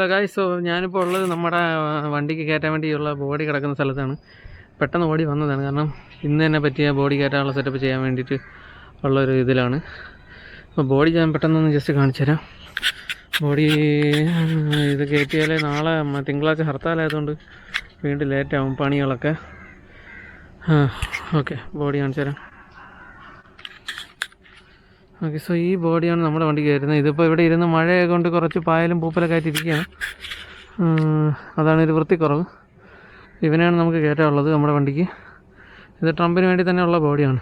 Hello guys, so ഞാനിപ്പോൾ ഉള്ളത് നമ്മുടെ വണ്ടിക്ക് കയറ്റാൻ വേണ്ടിയുള്ള ബോഡി കിടക്കുന്ന സ്ഥലത്താണ്. പെട്ടെന്ന് ഓടി വന്നതാണ്, കാരണം ഇന്ന് തന്നെ പറ്റിയ ബോഡി കയറ്റാനുള്ള സെറ്റപ്പ് ചെയ്യാൻ വേണ്ടിയിട്ട് ഉള്ളൊരു ഇതിലാണ്. അപ്പോൾ ബോഡി ഞാൻ പെട്ടെന്നൊന്ന് ജസ്റ്റ് കാണിച്ചു തരാം. ബോഡി ഇത് കയറ്റിയാലേ നാളെ തിങ്കളാഴ്ച ഹർത്താലായതുകൊണ്ട് വീണ്ടും ലേറ്റാവും പണികളൊക്കെ. ഓക്കെ, ബോഡി കാണിച്ചു തരാം. ഓക്കെ, സോ ഈ ബോഡിയാണ് നമ്മുടെ വണ്ടി കയറുന്നത്. ഇതിപ്പോൾ ഇവിടെ ഇരുന്ന് മഴയെ കൊണ്ട് കുറച്ച് പായലും പൂപ്പലൊക്കെ ആയിട്ടിരിക്കുകയാണ്. അതാണ് ഇത് വൃത്തിക്കുറവ്. ഇവനെയാണ് നമുക്ക് കയറ്റാനുള്ളത് നമ്മുടെ വണ്ടിക്ക്. ഇത് ട്രംപിന് വേണ്ടി തന്നെ ഉള്ള ബോഡിയാണ്.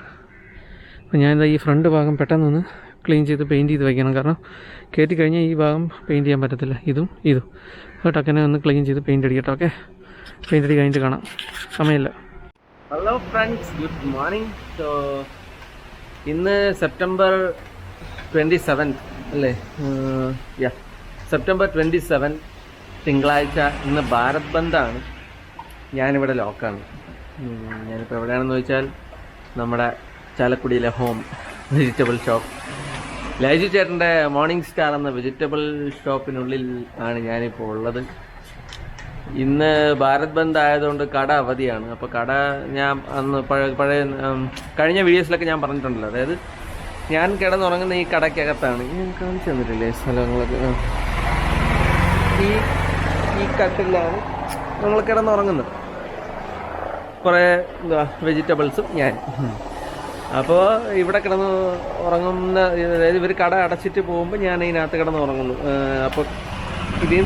അപ്പോൾ ഞാനിതാ ഈ ഫ്രണ്ട് ഭാഗം പെട്ടെന്നൊന്ന് ക്ലീൻ ചെയ്ത് പെയിൻറ്റ് ചെയ്ത് വയ്ക്കണം, കാരണം കയറ്റി കഴിഞ്ഞാൽ ഈ ഭാഗം പെയിൻറ്റ് ചെയ്യാൻ പറ്റത്തില്ല. ഇതും ടക്കനെ ഒന്ന് ക്ലീൻ ചെയ്ത് പെയിൻറ്റ് അടിക്കട്ടെ. ഓക്കെ, പെയിൻറ്റ് അടി കഴിഞ്ഞിട്ട് കാണാം, സമയമില്ല. Hello friends, good morning. So ഇന്ന് സെപ്റ്റംബർ 27 അല്ലേ? സെപ്റ്റംബർ 27 തിങ്കളാഴ്ച. ഇന്ന് ഭാരത് ബന്ദാണ്. ഞാനിവിടെ ലോക്കാണ്. ഞാനിപ്പോൾ എവിടെയാണെന്ന് ചോദിച്ചാൽ നമ്മുടെ ചാലക്കുടിയിലെ ഹോം വെജിറ്റബിൾ ഷോപ്പ്, ലൈജു ചേട്ടൻ്റെ മോർണിംഗ് സ്റ്റാർ എന്ന വെജിറ്റബിൾ ഷോപ്പിനുള്ളിൽ ആണ് ഞാനിപ്പോൾ ഉള്ളത്. ഇന്ന് ഭാരത് ബന്ദ് ആയതുകൊണ്ട് കട അവധിയാണ്. അപ്പോൾ കട ഞാൻ അന്ന് പഴയ കഴിഞ്ഞ വീഡിയോസിലൊക്കെ ഞാൻ പറഞ്ഞിട്ടുണ്ടല്ലോ, അതായത് ഞാൻ കിടന്നുറങ്ങുന്ന ഈ കടയ്ക്കകത്താണ്. ഞാൻ കാണിച്ചു തന്നിട്ടില്ലേ സ്ഥലങ്ങളൊക്കെ? ഈ കട്ടിലാണ് നമ്മൾ കിടന്നുറങ്ങുന്നത്. കുറേ വെജിറ്റബിൾസും ഞാൻ. അപ്പോൾ ഇവിടെ കിടന്ന് ഉറങ്ങുന്ന, അതായത് ഇവർ കട അടച്ചിട്ട് പോകുമ്പോൾ ഞാൻ ഇതിനകത്ത് കിടന്ന് ഉറങ്ങുന്നു. അപ്പോൾ ഇത്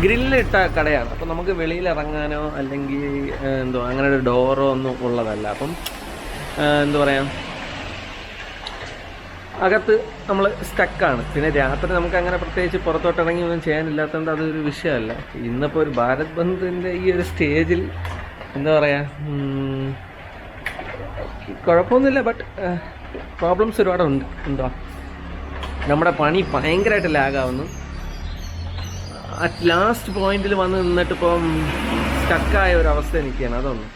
ഗ്രില്ലിട്ട കടയാണ്. അപ്പം നമുക്ക് വെളിയിൽ ഇറങ്ങാനോ അല്ലെങ്കിൽ അങ്ങനെ ഒരു ഡോറോ ഒന്നും ഉള്ളതല്ല. അപ്പം അകത്ത് നമ്മൾ സ്റ്റക്കാണ്. പിന്നെ രാത്രി നമുക്ക് അങ്ങനെ പ്രത്യേകിച്ച് പുറത്തോട്ടിറങ്ങി ഒന്നും ചെയ്യാനില്ലാത്തതുകൊണ്ട് അതൊരു വിഷയമല്ല. ഇന്നിപ്പോൾ ഒരു ഭാരത് ബന്ദിൻ്റെ ഈ ഒരു സ്റ്റേജിൽ കുഴപ്പമൊന്നുമില്ല, ബട്ട് പ്രോബ്ലംസ് ഒരുപാടുണ്ട്. നമ്മുടെ പണി ഭയങ്കരമായിട്ട് ലാഗാവുന്നു. ലാസ്റ്റ് പോയിന്റിൽ വന്ന് നിന്നിട്ടിപ്പം സ്റ്റക്കായ ഒരവസ്ഥ എനിക്കാണ്. അതൊന്നും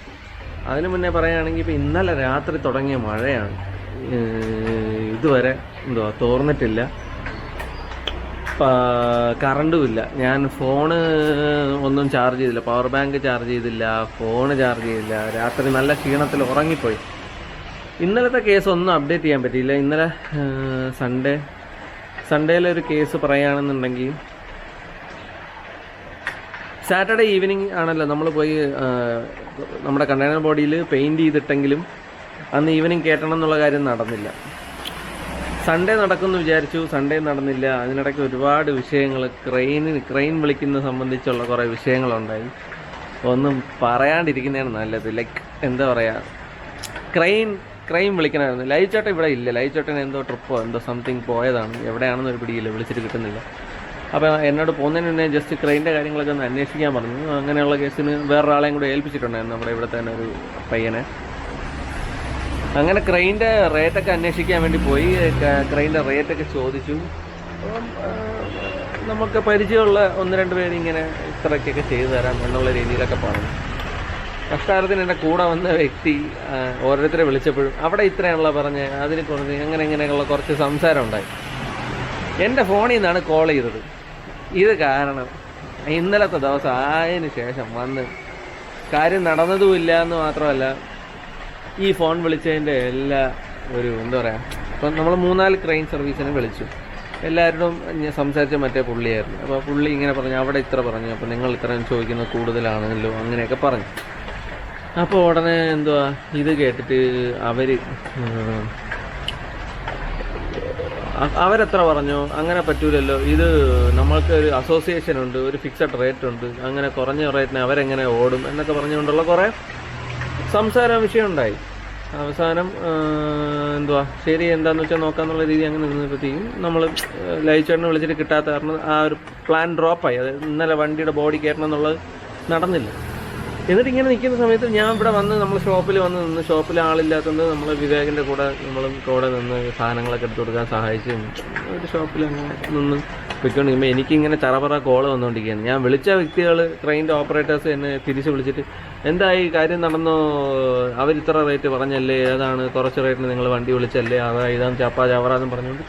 അതിന് മുന്നേ പറയുകയാണെങ്കിൽ ഇപ്പോൾ ഇന്നലെ രാത്രി തുടങ്ങിയ മഴയാണ്. ഇതുവരെ തോർന്നിട്ടില്ല. കറണ്ടും ഇല്ല. ഞാൻ ഫോണ് ഒന്നും ചാർജ് ചെയ്തില്ല, പവർ ബാങ്ക് ചാർജ് ചെയ്തില്ല, ഫോണ് ചാർജ് ചെയ്തില്ല. രാത്രി നല്ല ക്ഷീണത്തിൽ ഉറങ്ങിപ്പോയി. ഇന്നലത്തെ കേസ് ഒന്നും അപ്ഡേറ്റ് ചെയ്യാൻ പറ്റിയില്ല. ഇന്നലെ സൺഡേയിലൊരു കേസ് പറയുകയാണെന്നുണ്ടെങ്കിൽ സാറ്റർഡേ ഈവനിങ് ആണല്ലോ നമ്മൾ പോയി നമ്മുടെ കണ്ടെയ്നർ ബോഡിയിൽ പെയിൻറ്റ് ചെയ്തിട്ടെങ്കിലും അന്ന് ഈവനിങ് കയറ്റണം എന്നുള്ള കാര്യം നടന്നില്ല. സൺഡേ നടക്കുമെന്ന് വിചാരിച്ചു, സൺഡേ നടന്നില്ല. അതിനിടയ്ക്ക് ഒരുപാട് വിഷയങ്ങൾ, ക്രെയിൻ വിളിക്കുന്ന സംബന്ധിച്ചുള്ള കുറേ വിഷയങ്ങളുണ്ടായി. ഒന്നും പറയാണ്ടിരിക്കുന്നതാണ് നല്ലത്. Like crane വിളിക്കണമായിരുന്നു. ലൈവ് ചേട്ടൻ ഇവിടെ ഇല്ല. ലൈവ് ചേട്ടൻ എന്തോ ട്രിപ്പോ സംതിങ് പോയതാണ്. എവിടെയാണെന്നൊരു പിടിയില്ല, വിളിച്ചിട്ട് കിട്ടുന്നില്ല. അപ്പോൾ എന്നോട് പോകുന്നതിന് മുന്നേ ജസ്റ്റ് ക്രെയിൻ്റെ കാര്യങ്ങളൊക്കെ ഒന്ന് അന്വേഷിക്കാൻ പറഞ്ഞു. അങ്ങനെയുള്ള കേസിന് വേറൊരാളെയും കൂടെ ഏൽപ്പിച്ചിട്ടുണ്ടായിരുന്നു, നമ്മുടെ ഇവിടെ തന്നെ ഒരു പയ്യനെ. അങ്ങനെ ക്രെയിൻ്റെ റേറ്റൊക്കെ അന്വേഷിക്കാൻ വേണ്ടി പോയി. ക്രെയിൻ്റെ റേറ്റൊക്കെ ചോദിച്ചു. അപ്പം നമുക്ക് പരിചയമുള്ള 1-2 പേര് ഇങ്ങനെ ഇത്രയ്ക്കൊക്കെ ചെയ്തു തരാം എന്നുള്ള രീതിയിലൊക്കെ പറഞ്ഞു. കഷ്ടാരത്തിന് എൻ്റെ കൂടെ വന്ന വ്യക്തി ഓരോരുത്തരെ വിളിച്ചപ്പോഴും അവിടെ ഇത്രയാണല്ലോ പറഞ്ഞ്, അതിന് കുറച്ച് ഇങ്ങനെയുള്ള കുറച്ച് സംസാരം ഉണ്ടായി. എൻ്റെ ഫോണിൽ നിന്നാണ് കോൾ ചെയ്തത്. ഇത് കാരണം ഇന്നലത്തെ ദിവസം ആയതിന് ശേഷം വന്ന് കാര്യം നടന്നതുമില്ല എന്ന് മാത്രമല്ല, ഈ ഫോൺ വിളിച്ചതിൻ്റെ എല്ലാ ഒരു ഇപ്പം നമ്മൾ 3-4 ക്രെയിൻ സർവീസിനെ വിളിച്ചു. എല്ലാവരോടും ഞാൻ സംസാരിച്ച മറ്റേ പുള്ളിയായിരുന്നു. അപ്പോൾ പുള്ളി ഇങ്ങനെ പറഞ്ഞു, അവിടെ ഇത്ര പറഞ്ഞു, അപ്പോൾ നിങ്ങൾ ഇത്രയും ചോദിക്കുന്നത് കൂടുതലാണല്ലോ, അങ്ങനെയൊക്കെ പറഞ്ഞു. അപ്പോൾ ഉടനെ ഇത് കേട്ടിട്ട് അവരെത്ര പറഞ്ഞോ അങ്ങനെ പറ്റൂലല്ലോ, ഇത് നമ്മൾക്ക് ഒരു അസോസിയേഷൻ ഉണ്ട്, ഒരു ഫിക്സഡ് റേറ്റ് ഉണ്ട്, അങ്ങനെ കുറഞ്ഞ റേറ്റിന് അവരെങ്ങനെ ഓടും എന്നൊക്കെ പറഞ്ഞുകൊണ്ടുള്ള കുറേ സംസാര വിഷയം ഉണ്ടായി. അവസാനം ശരി എന്താണെന്ന് വെച്ചാൽ നോക്കാമെന്നുള്ള രീതി അങ്ങനെ നിന്നപ്പോഴത്തേക്കും നമ്മൾ ലൈവ് ചേട്ടനെ വിളിച്ചിട്ട് കിട്ടാത്ത കാരണം ആ ഒരു പ്ലാൻ ഡ്രോപ്പായി. അത് ഇന്നലെ വണ്ടിയുടെ ബോഡി കയറ്റണം എന്നുള്ളത് നടന്നില്ല. എന്നിട്ട് ഇങ്ങനെ നിൽക്കുന്ന സമയത്ത് ഞാൻ ഇവിടെ വന്ന് നമ്മൾ ഷോപ്പിൽ വന്ന് നിന്ന്, ഷോപ്പിൽ ആളില്ലാത്തതുകൊണ്ട് നമ്മൾ വിവേകിൻ്റെ കൂടെ നിന്ന് സാധനങ്ങളൊക്കെ എടുത്തു കൊടുക്കാൻ സഹായിച്ചു. ഒരു ഷോപ്പിൽ അങ്ങനെ നിന്ന് പോയിക്കൊണ്ടിരിക്കുമ്പോൾ എനിക്കിങ്ങനെ ചറപറ കോള് വന്നുകൊണ്ടിരിക്കുകയാണ്. ഞാൻ വിളിച്ച വ്യക്തികൾ, ക്രെയിൻ്റെ ഓപ്പറേറ്റേഴ്സ് എന്നെ തിരിച്ച് വിളിച്ചിട്ട്, എന്തായി കാര്യം നടന്നോ, അവരിത്ര റേറ്റ് പറഞ്ഞല്ലേ, ഏതാണ് കുറച്ച് റേറ്റിന് നിങ്ങൾ വണ്ടി വിളിച്ചല്ലേ, ഇതാണ് ചപ്പാ ചവറാന്ന് പറഞ്ഞുകൊണ്ട്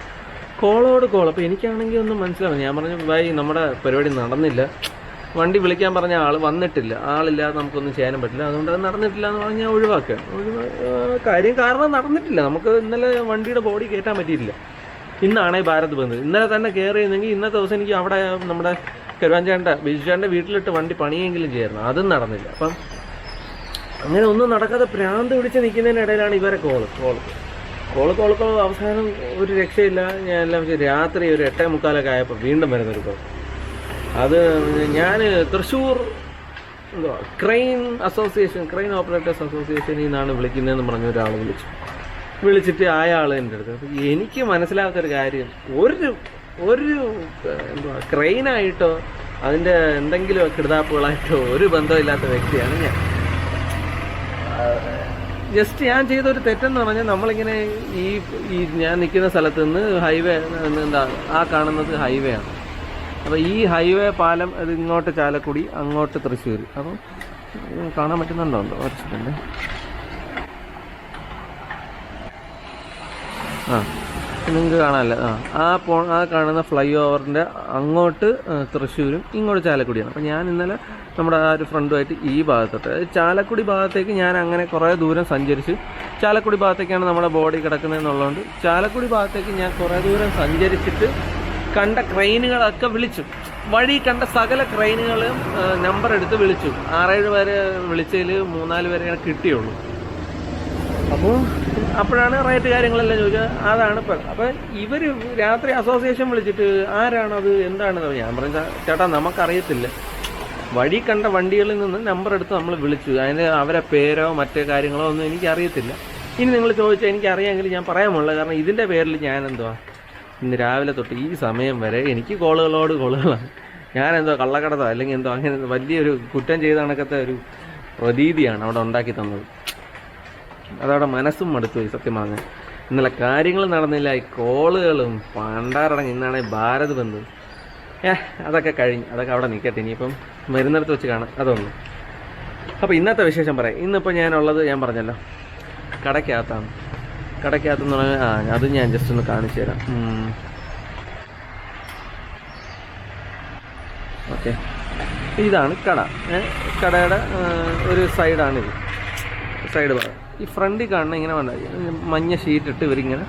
കോളോട് കോൾ. അപ്പോൾ എനിക്കാണെങ്കിൽ ഒന്നും മനസ്സിലാവും. ഞാൻ പറഞ്ഞു ഭായി നമ്മുടെ പരിപാടി നടന്നില്ല, വണ്ടി വിളിക്കാൻ പറഞ്ഞ ആൾ വന്നിട്ടില്ല, ആളില്ലാതെ നമുക്കൊന്നും ചെയ്യാനും പറ്റില്ല, അതുകൊണ്ട് അത് നടന്നിട്ടില്ല എന്ന് പറഞ്ഞാൽ ഞാൻ ഒഴിവാക്കുകയാണ്. കാരണം നടന്നിട്ടില്ല, നമുക്ക് ഇന്നലെ വണ്ടിയുടെ ബോഡി കയറ്റാൻ പറ്റിയിട്ടില്ല. ഇന്നാണേ ഭാരത് ബന്ദ്. ഇന്നലെ തന്നെ കയറി ചെയ്യുന്നെങ്കിൽ ഇന്നത്തെ ദിവസം എനിക്ക് അവിടെ നമ്മുടെ കരുവാഞ്ചേണ്ട ബിജുചേട്ടൻ്റെ വീട്ടിലിട്ട് വണ്ടി പണിയെങ്കിലും ചെയ്യായിരുന്നു, അതും നടന്നില്ല. അപ്പം അങ്ങനെ ഒന്നും നടക്കാതെ ഭ്രാന്ത് പിടിച്ച് നിൽക്കുന്നതിനിടയിലാണ് ഇവരെ കോള് അവസാനം ഒരു രക്ഷയില്ല. ഞാൻ എല്ലാം രാത്രി ഒരു 8:45 ആയപ്പോൾ വീണ്ടും വരുന്നൊരു കോൾ. അത് ഞാൻ തൃശ്ശൂർ ക്രെയിൻ ഓപ്പറേറ്റേഴ്സ് അസോസിയേഷനിൽ നിന്നാണ് വിളിക്കുന്നതെന്ന് പറഞ്ഞ ഒരാൾ വിളിച്ചിട്ട് അയാൾ എൻ്റെ അടുത്ത്. എനിക്ക് മനസ്സിലാകാത്തൊരു കാര്യം, ഒരു ക്രെയിനായിട്ടോ അതിൻ്റെ എന്തെങ്കിലും കിടതാപ്പുകളായിട്ടോ ഒരു ബന്ധമില്ലാത്ത വ്യക്തിയാണ് ഞാൻ. ജസ്റ്റ് ഞാൻ ചെയ്തൊരു തെറ്റെന്ന് പറഞ്ഞാൽ, നമ്മളിങ്ങനെ ഈ ഞാൻ നിൽക്കുന്ന സ്ഥലത്ത് നിന്ന് ഹൈവേ ആ കാണുന്നത് ഹൈവേ ആണ്. അപ്പോൾ ഈ ഹൈവേ പാലം അത് ഇങ്ങോട്ട് ചാലക്കുടി, അങ്ങോട്ട് തൃശ്ശൂർ. അപ്പം കാണാൻ പറ്റുന്നുണ്ടോ ഒരു സെക്കൻഡ്. നിങ്ങൾക്ക് കാണാമല്ലോ. ആ കാണുന്ന ഫ്ലൈ ഓവറിൻ്റെ അങ്ങോട്ട് തൃശ്ശൂരും ഇങ്ങോട്ട് ചാലക്കുടിയാണ്. അപ്പോൾ ഞാൻ ഇന്നലെ നമ്മുടെ ആ ഒരു ഫ്രണ്ടുമായിട്ട് ഈ ഭാഗത്തോട്ട്, ചാലക്കുടി ഭാഗത്തേക്ക് ഞാൻ അങ്ങനെ കുറേ ദൂരം സഞ്ചരിച്ച്, ചാലക്കുടി ഭാഗത്തേക്കാണ് നമ്മുടെ ബോഡി കിടക്കുന്നതെന്നുള്ളതുകൊണ്ട് ചാലക്കുടി ഭാഗത്തേക്ക് ഞാൻ കുറേ ദൂരം സഞ്ചരിച്ചിട്ട് കണ്ട ക്രെയിനുകളൊക്കെ വിളിച്ചു. വഴി കണ്ട സകല ക്രെയിനുകളും നമ്പർ എടുത്ത് വിളിച്ചു. 6-7 പേരെ വിളിച്ചതിൽ 3-4 പേരെ കിട്ടിയുള്ളൂ. അപ്പോഴാണ് റേറ്റ് കാര്യങ്ങളെല്ലാം ചോദിച്ചത്. അതാണ് ഇപ്പം. അപ്പം ഇവർ രാത്രി അസോസിയേഷൻ വിളിച്ചിട്ട് ആരാണത് എന്താണെന്ന് ഞാൻ പറഞ്ഞ ചേട്ടാ നമുക്കറിയത്തില്ല, വഴി കണ്ട വണ്ടികളിൽ നിന്ന് നമ്പർ എടുത്ത് നമ്മൾ വിളിച്ചു, അതിന് അവരെ പേരോ മറ്റേ കാര്യങ്ങളോ ഒന്നും എനിക്കറിയത്തില്ല. ഇനി നിങ്ങൾ ചോദിച്ചാൽ എനിക്കറിയാമെങ്കിൽ ഞാൻ പറയാമുള്ളൂ. കാരണം ഇതിൻ്റെ പേരിൽ ഞാൻ ഇന്ന് രാവിലെ തൊട്ട് ഈ സമയം വരെ എനിക്ക് കോളുകളാണ്. ഞാനെന്തോ കള്ളക്കടത്തോ അല്ലെങ്കിൽ എന്തോ അങ്ങനെ വലിയൊരു കുറ്റം ചെയ്ത കണക്കത്തെ ഒരു പ്രതീതിയാണ് അവിടെ ഉണ്ടാക്കി തന്നത്. അതവിടെ മനസ്സും മടുത്തുപോയി സത്യം പറഞ്ഞാൽ. ഇന്നലെ കാര്യങ്ങൾ നടന്നില്ല, ഈ കോളുകളും പണ്ടാറടങ്ങി. ഇന്നാണ് ഭാരത് ബന്ദ്. അതൊക്കെ കഴിഞ്ഞ്, അതൊക്കെ അവിടെ നിൽക്കട്ടെ, ഇനിയിപ്പം വരുന്നിടത്ത് വെച്ച് കാണാം അതൊന്നും. അപ്പോൾ ഇന്നത്തെ വിശേഷം പറയാം. ഇന്നിപ്പോൾ ഞാനുള്ളത് ഞാൻ പറഞ്ഞല്ലോ കടയ്ക്കകത്തെന്ന് പറഞ്ഞാൽ അത് ഞാൻ ജസ്റ്റ് ഒന്ന് കാണിച്ചു തരാം. ഓക്കെ, ഇതാണ് കടയുടെ ഒരു സൈഡാണിത്, സൈഡ് ഭാഗം. ഈ ഫ്രണ്ടിൽ കാണുന്ന ഇങ്ങനെ മഞ്ഞ ഷീറ്റ് ഇട്ട് ഇവരിങ്ങനെ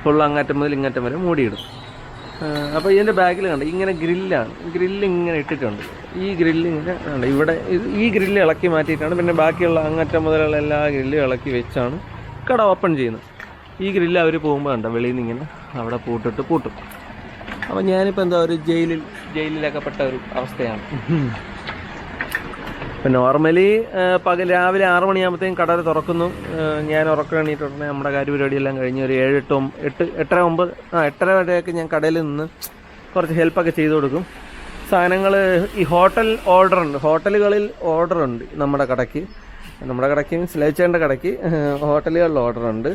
ഫുൾ അങ്ങറ്റം മുതൽ ഇങ്ങറ്റം വരെ മൂടിയിടും. അപ്പോൾ ഇതിൻ്റെ ബാക്കിൽ കണ്ട് ഇങ്ങനെ ഗ്രില്ല് ഇങ്ങനെ ഇട്ടിട്ടുണ്ട്. ഈ ഗ്രില്ല് ഇങ്ങനെ ഉണ്ട് ഇവിടെ. ഈ ഗ്രില്ല് ഇളക്കി മാറ്റിയിട്ടാണ് പിന്നെ ബാക്കിയുള്ള അങ്ങറ്റം മുതലുള്ള എല്ലാ ഗ്രില്ലും ഇളക്കി വെച്ചാണ് കട ഓപ്പൺ ചെയ്യുന്നത്. ഈ ഗ്രില്ല് അവർ പോകുമ്പോൾ കണ്ട വെളിയിൽ നിന്ന് ഇങ്ങനെ അവിടെ പൂട്ടും. അപ്പോൾ ഞാനിപ്പോൾ ഒരു ജയിലിലൊക്കെ ഒരു അവസ്ഥയാണ്. ഇപ്പം നോർമലി രാവിലെ 6 മണിയാകുമ്പോഴത്തേക്കും കട തുറക്കുന്നു. ഞാൻ ഉറക്കം എണീറ്റുടനെ നമ്മുടെ കാര്യപരിപാടിയെല്ലാം കഴിഞ്ഞ് ഒരു 8:30 വരെയൊക്കെ ഞാൻ കടയിൽ നിന്ന് കുറച്ച് ഹെൽപ്പൊക്കെ ചെയ്ത് കൊടുക്കും. സാധനങ്ങൾ ഈ ഹോട്ടലുകളിൽ ഓർഡറുണ്ട് നമ്മുടെ കടയ്ക്ക് സ്ലേച്ചേണ്ട കടയ്ക്ക് ഹോട്ടലുകളിൽ ഓർഡറുണ്ട്.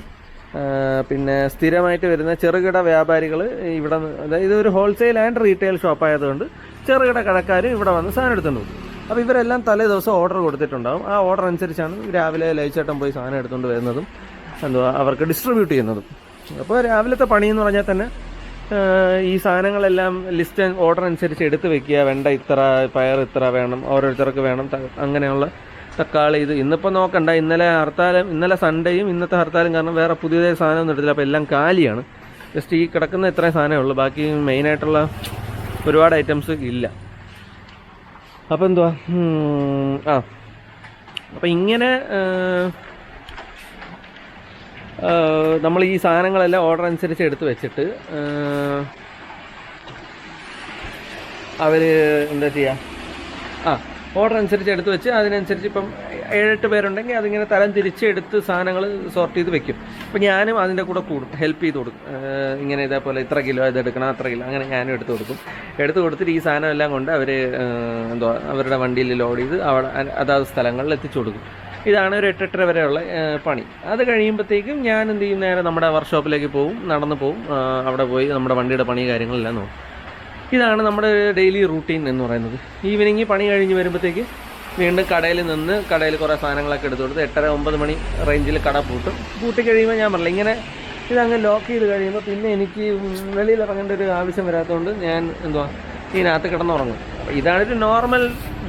പിന്നെ സ്ഥിരമായിട്ട് വരുന്ന ചെറുകിട വ്യാപാരികൾ ഇവിടെ, അതായത് ഒരു ഹോൾസെയിൽ ആൻഡ് റീറ്റെയിൽ ഷോപ്പായതുകൊണ്ട് ചെറുകിട കടക്കാരും ഇവിടെ വന്ന് സാധനം എടുത്തുകൊണ്ട് പോകും. അപ്പോൾ ഇവരെല്ലാം തലേ ദിവസം ഓർഡർ കൊടുത്തിട്ടുണ്ടാകും. ആ ഓർഡർ അനുസരിച്ചാണ് രാവിലെ ലൈച്ചേട്ടൻ പോയി സാധനം എടുത്തുകൊണ്ട് വരുന്നതും അവർക്ക് ഡിസ്ട്രിബ്യൂട്ട് ചെയ്യുന്നതും. അപ്പോൾ രാവിലത്തെ പണിയെന്ന് പറഞ്ഞാൽ തന്നെ ഈ സാധനങ്ങളെല്ലാം ലിസ്റ്റ് ഓർഡർ അനുസരിച്ച് എടുത്ത് വെക്കുക. വെണ്ട ഇത്ര, പയർ ഇത്ര വേണം, ഓരോരുത്തർക്ക് വേണം, അങ്ങനെയുള്ള തക്കാളി. ഇത് ഇന്നിപ്പോൾ നോക്കണ്ട, ഇന്നലെ സൺഡേയും ഇന്നത്തെ ഹർത്താലും കാരണം വേറെ പുതിയതായ സാധനമൊന്നും എടുത്തില്ല. അപ്പോൾ എല്ലാം കാലിയാണ്. ജസ്റ്റ് ഈ കിടക്കുന്ന ഇത്രയും സാധനമേ ഉള്ളൂ, ബാക്കി മെയിനായിട്ടുള്ള ഒരുപാട് ഐറ്റംസ് ഇല്ല. അപ്പോൾ അപ്പോൾ ഇങ്ങനെ നമ്മൾ ഈ സാധനങ്ങളെല്ലാം ഓർഡർ അനുസരിച്ച് എടുത്ത് വെച്ചിട്ട് അവർ എന്താ ചെയ്യുക, ഓർഡർ അനുസരിച്ച് എടുത്ത് വെച്ച് അതിനനുസരിച്ച് ഇപ്പം 7-8 പേരുണ്ടെങ്കിൽ അതിങ്ങനെ തരം തിരിച്ചെടുത്ത് സാധനങ്ങൾ സോർട്ട് ചെയ്ത് വെക്കും. അപ്പോൾ ഞാനും അതിൻ്റെ കൂടെ ഹെൽപ്പ് ചെയ്ത് കൊടുക്കും. ഇങ്ങനെ ഇതേപോലെ ഇത്ര കിലോ ഇതെടുക്കണം, അത്ര കിലോ, അങ്ങനെ ഞാനും എടുത്ത് കൊടുത്തിട്ട് ഈ സാധനം എല്ലാം കൊണ്ട് അവർ അവരുടെ വണ്ടിയിൽ ലോഡ് ചെയ്ത് അവിടെ അതാത് സ്ഥലങ്ങളിൽ എത്തിച്ചു കൊടുക്കും. ഇതാണ് ഒരു 8-8:30 വരെയുള്ള പണി. അത് കഴിയുമ്പോഴത്തേക്കും ഞാൻ എന്ത് ചെയ്യും, നേരെ നമ്മുടെ വർക്ക്ഷോപ്പിലേക്ക് നടന്നു പോവും. അവിടെ പോയി നമ്മുടെ വണ്ടിയുടെ പണി കാര്യങ്ങളെല്ലാം നോക്കും. ഇതാണ് നമ്മുടെ ഡെയിലി റൂട്ടീൻ എന്ന് പറയുന്നത്. ഈവനിങ് പണി കഴിഞ്ഞ് വരുമ്പോഴത്തേക്ക് വീണ്ടും കടയിൽ കുറേ സാധനങ്ങളൊക്കെ എടുത്ത് കൊടുത്ത് 8:30-9 മണി റേഞ്ചിൽ കട പൂട്ടി കഴിയുമ്പോൾ ഞാൻ പറഞ്ഞില്ല, ഇങ്ങനെ ഇതങ്ങ് ലോക്ക് ചെയ്ത് കഴിയുമ്പോൾ പിന്നെ എനിക്ക് വെളിയിൽ ഇറങ്ങേണ്ട ഒരു ആവശ്യം വരാത്തതുകൊണ്ട് ഞാൻ ഇതിനകത്ത് കിടന്നുറങ്ങും. അപ്പോൾ ഇതാണൊരു നോർമൽ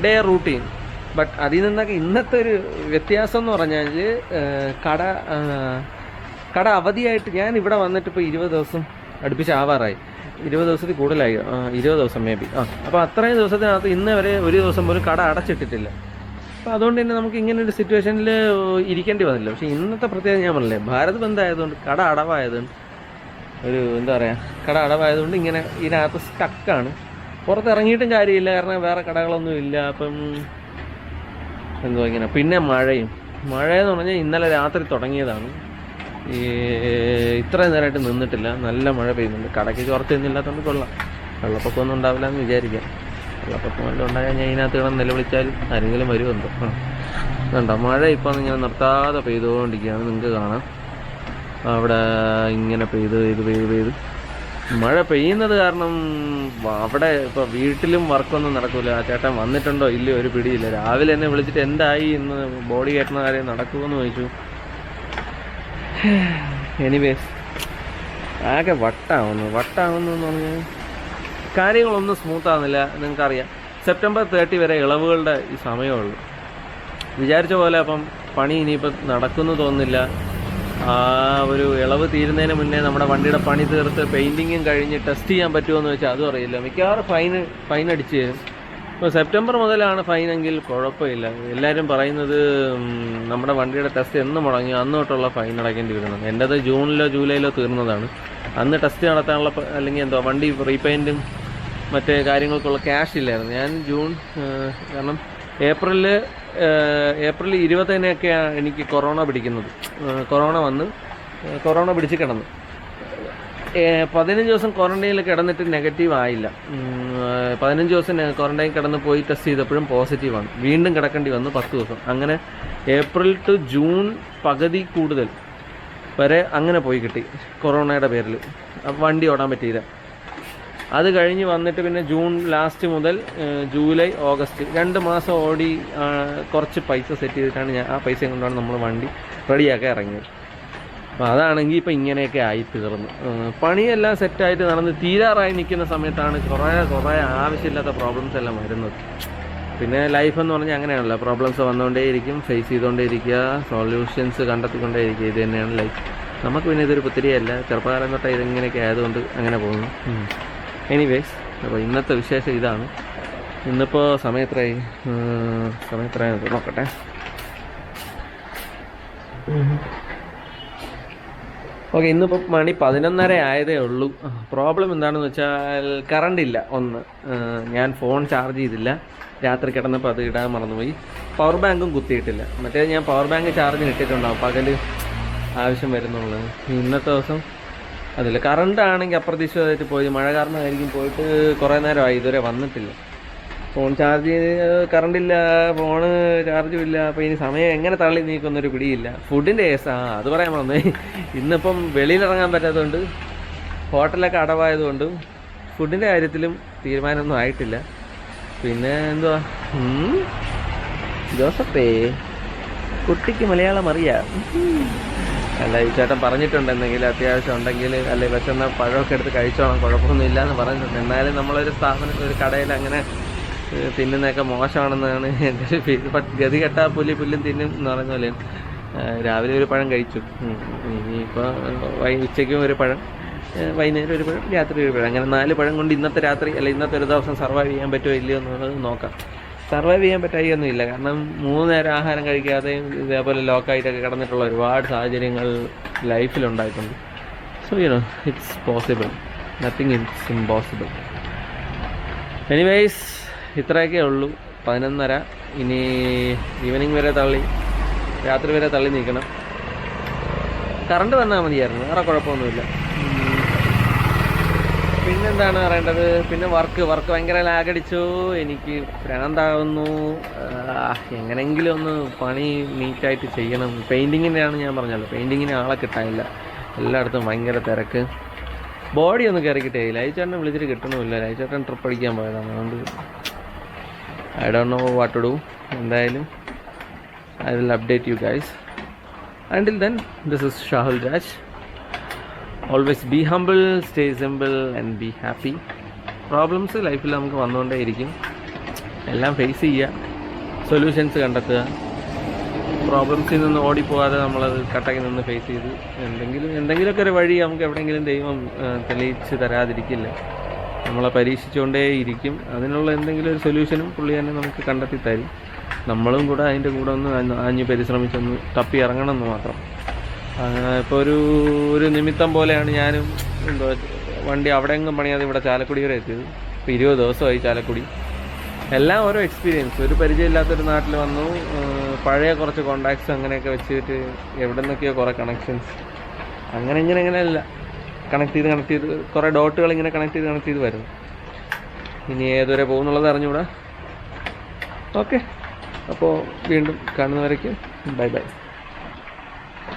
ഡേ റൂട്ടീൻ. ബട്ട് അതിൽ നിന്നൊക്കെ ഇന്നത്തെ ഒരു വ്യത്യാസം എന്ന് പറഞ്ഞാൽ കട അവധിയായിട്ട് ഞാൻ ഇവിടെ വന്നിട്ട് ഇപ്പോൾ 20 ദിവസം അടുപ്പിച്ചാവാറായി. 20 ദിവസത്തിൽ കൂടുതലായി, 20 ദിവസം മേ ബി. അപ്പോൾ അത്രയും ദിവസത്തിനകത്ത് ഇന്ന് വരെ ഒരു ദിവസം പോലും കട അടച്ചിട്ടിട്ടില്ല. അപ്പോൾ അതുകൊണ്ട് തന്നെ നമുക്ക് ഇങ്ങനെ ഒരു സിറ്റുവേഷനിൽ ഇരിക്കേണ്ടി വന്നില്ല. പക്ഷേ ഇന്നത്തെ പ്രത്യേകത ഞാൻ പറഞ്ഞില്ലേ, ഭാരത് ബന്ദ് ആയതുകൊണ്ട്, കട അടവായതുകൊണ്ട്, കട അടവായതുകൊണ്ട് ഇങ്ങനെ ഇതിനകത്ത് സ്റ്റക്കാണ്. പുറത്തിറങ്ങിയിട്ടും കാര്യമില്ല, കാരണം വേറെ കടകളൊന്നും ഇല്ല. അപ്പം ഇങ്ങനെ. പിന്നെ മഴയെന്ന് പറഞ്ഞാൽ ഇന്നലെ രാത്രി തുടങ്ങിയതാണ്. ഇത്രയും നേരമായിട്ട് നിന്നിട്ടില്ല, നല്ല മഴ പെയ്യുന്നുണ്ട്. കടയ്ക്ക് ചോർച്ചയൊന്നുമില്ലാത്തതുകൊണ്ട് കൊള്ളാം. വെള്ളപ്പൊക്കമൊന്നും ഉണ്ടാവില്ല എന്ന് വിചാരിക്കാം. വെള്ളപ്പൊക്കം വല്ലതും ഉണ്ടായാൽ ഞാൻ ഇതിനകത്ത് കിടന്ന് നിലവിളിച്ചാൽ ആരെങ്കിലും വരുമെന്തോ. വേണ്ട, മഴ ഇപ്പം ഇങ്ങനെ നിർത്താതെ പെയ്തുകൊണ്ടിരിക്കുകയാണ്. നിങ്ങൾക്ക് കാണാം അവിടെ ഇങ്ങനെ പെയ്ത് മഴ പെയ്യുന്നത് കാരണം അവിടെ ഇപ്പോൾ വീട്ടിലും വർക്കൊന്നും നടക്കില്ല. ആ ചേട്ടൻ വന്നിട്ടുണ്ടോ ഇല്ലയോ ഒരു പിടിയില്ല. രാവിലെ എന്നെ വിളിച്ചിട്ട് എന്തായി ഇന്ന് ബോഡി കയറ്റുന്ന കാര്യം നടക്കുമെന്ന് ചോദിച്ചു. എനിവേസ് ആകെ വട്ടാവുന്നു എന്ന് പറഞ്ഞാൽ കാര്യങ്ങളൊന്നും സ്മൂത്താവുന്നില്ല. നിങ്ങൾക്കറിയാം, സെപ്റ്റംബർ 30 വരെ ഇളവുകളുടെ ഈ സമയമുള്ളൂ. വിചാരിച്ച പോലെ അപ്പം പണി ഇനിയിപ്പം നടക്കുമെന്ന് തോന്നുന്നില്ല. ആ ഒരു ഇളവ് തീരുന്നതിന് മുന്നേ നമ്മുടെ വണ്ടിയുടെ പണി തീർത്ത് പെയിൻറ്റിങ്ങും കഴിഞ്ഞ് ടെസ്റ്റ് ചെയ്യാൻ പറ്റുമോ എന്ന് വെച്ചാൽ അതും അറിയില്ല. മിക്കവാറും ഫൈൻ അടിച്ച് തരും. ഇപ്പോൾ സെപ്റ്റംബർ മുതലാണ് ഫൈനെങ്കിൽ കുഴപ്പമില്ല. എല്ലാവരും പറയുന്നത് നമ്മുടെ വണ്ടിയുടെ ടെസ്റ്റ് എന്ന് മുടങ്ങി അന്ന് തൊട്ടുള്ള ഫൈൻ അടയ്ക്കേണ്ടി വരുന്നത്. എൻ്റേത് ജൂണിലോ ജൂലൈയിലോ തീർന്നതാണ്. അന്ന് ടെസ്റ്റ് നടത്താനുള്ള അല്ലെങ്കിൽ വണ്ടി റീപെയിൻറ്റും മറ്റേ കാര്യങ്ങൾക്കുള്ള ക്യാഷ് ഇല്ലായിരുന്നു. ഞാൻ കാരണം ഏപ്രിൽ 20-നൊക്കെയാണ് എനിക്ക് കൊറോണ പിടിക്കുന്നത്. കൊറോണ പിടിച്ച് കിടന്നു 15 ദിവസം ക്വാറന്റൈനിൽ കിടന്നിട്ട് നെഗറ്റീവ് ആയില്ല. 15 ദിവസം ക്വാറന്റൈൻ കിടന്ന് പോയി ടെസ്റ്റ് ചെയ്തപ്പോഴും പോസിറ്റീവാണ്. വീണ്ടും കിടക്കേണ്ടി വന്നു 10 ദിവസം. അങ്ങനെ ഏപ്രിൽ ടു ജൂൺ പകുതി കൂടുതൽ വരെ അങ്ങനെ പോയി കിട്ടി കൊറോണയുടെ പേരിൽ. വണ്ടി ഓടാൻ പറ്റിയില്ല. അത് കഴിഞ്ഞ് വന്നിട്ട് പിന്നെ ജൂൺ ലാസ്റ്റ് മുതൽ ജൂലൈ ഓഗസ്റ്റ് 2 മാസം ഓടി കുറച്ച് പൈസ സെറ്റ് ചെയ്തിട്ടാണ് ആ പൈസ കൊണ്ടാണ് നമ്മൾ വണ്ടി റെഡിയാക്കി ഇറങ്ങിയത്. അപ്പോൾ അതാണെങ്കിൽ ഇപ്പം ഇങ്ങനെയൊക്കെ ആയി തീർന്നു. പണിയെല്ലാം സെറ്റായിട്ട് നടന്ന് തീരാറായി നിൽക്കുന്ന സമയത്താണ് കുറേ ആവശ്യമില്ലാത്ത പ്രോബ്ലംസ് എല്ലാം വരുന്നത്. പിന്നെ ലൈഫ് എന്ന് പറഞ്ഞാൽ അങ്ങനെയാണല്ലോ, പ്രോബ്ലംസ് വന്നുകൊണ്ടേയിരിക്കും, ഫേസ് ചെയ്തുകൊണ്ടേയിരിക്കുക, സൊല്യൂഷൻസ് കണ്ടെത്തിക്കൊണ്ടേയിരിക്കുക. ഇത് തന്നെയാണ് ലൈഫ്. നമുക്ക് പിന്നെ ഇതൊരു പുത്തിരിയല്ല, ചെറുപ്പകാലം തൊട്ട് ഇതിങ്ങനെയൊക്കെ ആയതുകൊണ്ട് അങ്ങനെ പോകുന്നു. എനിവേസ്, അപ്പോൾ ഇന്നത്തെ വിശേഷം ഇതാണ്. ഇന്നിപ്പോൾ സമയത്രയായി നോക്കട്ടെ. ഓക്കെ, ഇന്നിപ്പോൾ മണി 11:30 ആയതേ ഉള്ളൂ. പ്രോബ്ലം എന്താണെന്ന് വെച്ചാൽ കറണ്ട് ഇല്ല. ഞാൻ ഫോൺ ചാർജ് ചെയ്തില്ല. രാത്രി കിടന്നപ്പോൾ അത് ഇടാൻ മറന്നുപോയി. പവർ ബാങ്കും കുത്തിയിട്ടില്ല. മറ്റേ ഞാൻ പവർ ബാങ്ക് ചാർജിന് ഇട്ടിട്ടുണ്ടാവും, പകൽ ആവശ്യം വരുന്നുള്ളത്. ഇന്നത്തെ ദിവസം അതില്ല. കറണ്ട് ആണെങ്കിൽ അപ്രതീക്ഷിതമായിട്ട് പോയി, മഴ കാരണമായിരിക്കും. പോയിട്ട് കുറേ നേരമായി, ഇതുവരെ വന്നിട്ടില്ല. ഫോൺ ചാർജ് ചെയ്ത് കറണ്ടില്ല, ഫോണ് ചാർജും ഇല്ല. അപ്പോൾ ഇനി സമയം എങ്ങനെ തള്ളി നീക്കുന്നൊരു പിടിയില്ല. ഫുഡിൻ്റെ കേസ് അത് പറയാൻ വന്നേ. ഇന്നിപ്പം വെളിയിലിറങ്ങാൻ പറ്റാത്തതുകൊണ്ട്, ഹോട്ടലൊക്കെ അടവായതുകൊണ്ട് ഫുഡിൻ്റെ കാര്യത്തിലും തീരുമാനമൊന്നും ആയിട്ടില്ല. പിന്നെ എന്തുവാ, ജോസഫേ കുട്ടിക്ക് മലയാളം അറിയാം. അല്ല, ഈ ചേട്ടൻ പറഞ്ഞിട്ടുണ്ട് എന്തെങ്കിലും അത്യാവശ്യം ഉണ്ടെങ്കിൽ അല്ലെ വിശന്ന പഴമൊക്കെ എടുത്ത് കഴിച്ചോളാം, കുഴപ്പമൊന്നും ഇല്ലാന്ന് പറഞ്ഞിട്ടുണ്ട്. എന്നാലും നമ്മളൊരു സ്ഥാപനത്തിൽ ഒരു കടയിൽ അങ്ങനെ തിന്നുന്നതൊക്കെ മോശമാണെന്നാണ് എൻ്റെ ഒരു ഫീൽ. ഗതി കെട്ടാ പുല്ലും തിന്നും എന്ന് പറയുന്ന പോലെ. രാവിലെ ഒരു പഴം കഴിച്ചു, ഇനിയിപ്പോൾ ഉച്ചയ്ക്കും ഒരു പഴം, വൈകുന്നേരം ഒരു പഴം, രാത്രി ഒരു പഴം, അങ്ങനെ 4 പഴം കൊണ്ട് ഇന്നത്തെ രാത്രി അല്ല ഇന്നത്തെ ഒരു ദിവസം സർവൈവ് ചെയ്യാൻ പറ്റുമോ ഇല്ലയോ എന്നുള്ളത് നോക്കാം. സർവൈവ് ചെയ്യാൻ പറ്റായൊന്നും ഇല്ല, കാരണം 3 നേരം ആഹാരം കഴിക്കാതെയും ഇതേപോലെ ലോക്കായിട്ടൊക്കെ കിടന്നിട്ടുള്ള ഒരുപാട് സാഹചര്യങ്ങൾ ലൈഫിലുണ്ടായിട്ടുണ്ട്. So it's possible, nothing it's impossible. Anyways, ഇത്രയൊക്കെ ഉള്ളൂ. 11:30. ഇനി ഈവനിങ് വരെ രാത്രി വരെ തള്ളി നീക്കണം. കറണ്ട് വന്നാൽ മതിയായിരുന്നു, വേറെ കുഴപ്പമൊന്നുമില്ല. പിന്നെന്താണ് പറയേണ്ടത്? പിന്നെ വർക്ക് ഭയങ്കര ലാഗടിച്ചു. എനിക്ക് ഭ്രാന്താകുന്നു. എങ്ങനെയെങ്കിലും ഒന്ന് പണി നീറ്റായിട്ട് ചെയ്യണം. പെയിൻറ്റിങ്ങിൻ്റെയാണ് ഞാൻ പറഞ്ഞല്ലോ, പെയിൻറ്റിങ്ങിന് ആളെ കിട്ടാനില്ല. എല്ലായിടത്തും ഭയങ്കര തിരക്ക്. ബോഡി ഒന്ന് കയറി കിട്ടിയില്ല. ലൈച്ചേട്ടനെ വിളിച്ചിട്ട് കിട്ടണമില്ല. ലൈച്ചേട്ടൻ ട്രിപ്പ് അടിക്കാൻ പോയതാണ്. അതുകൊണ്ട് I don't know what to do. എന്തായാലും I will update you guys. Until then, this is Shahul Raj. Always be humble, stay simple and be happy. Problems ലൈഫിൽ നമുക്ക് വന്നുകൊണ്ടേയിരിക്കും. എല്ലാം ഫേസ് ചെയ്യുക, സൊല്യൂഷൻസ് കണ്ടെത്തുക. പ്രോബ്ലംസിൽ നിന്ന് ഓടിപ്പോകാതെ നമ്മളത് കട്ടക്കി നിന്ന് ഫേസ് ചെയ്ത് എന്തെങ്കിലുമൊക്കെ ഒരു വഴി നമുക്ക് എവിടെയെങ്കിലും ദൈവം തെളിയിച്ച് തരാതിരിക്കില്ല. നമ്മളെ പരീക്ഷിച്ചുകൊണ്ടേ ഇരിക്കും. അതിനുള്ള എന്തെങ്കിലും ഒരു സൊല്യൂഷനും പുള്ളി തന്നെ നമുക്ക് കണ്ടെത്തി തരും. നമ്മളും കൂടെ അതിൻ്റെ കൂടെ ഒന്ന് ആഞ്ഞ് പരിശ്രമിച്ചൊന്ന് തപ്പി ഇറങ്ങണം എന്ന് മാത്രം. ഇപ്പോൾ ഒരു നിമിത്തം പോലെയാണ് ഞാനും വണ്ടി അവിടെ എങ്ങും പണിയാതെ ഇവിടെ ചാലക്കുടി വരെ എത്തിയത്. ഇപ്പോൾ 20 ദിവസമായി ചാലക്കുടി. എല്ലാം ഓരോ എക്സ്പീരിയൻസ്. ഒരു പരിചയമില്ലാത്തൊരു നാട്ടിൽ വന്നു, പഴയ കുറച്ച് കോണ്ടാക്ട്സ് അങ്ങനെയൊക്കെ വെച്ചിട്ട് എവിടെ നിന്നൊക്കെയോ കുറേ കണക്ഷൻസ് അങ്ങനെയല്ല കണക്ട് ചെയ്ത് കുറേ ഡോട്ടുകൾ ഇങ്ങനെ കണക്ട് ചെയ്ത് വരുന്നു. ഇനി ഏതുവരെ പോകുന്നുള്ളത് അറിഞ്ഞുകൂടാ. ഓക്കെ, അപ്പോൾ വീണ്ടും കാണുന്നവരേക്ക് ബൈ.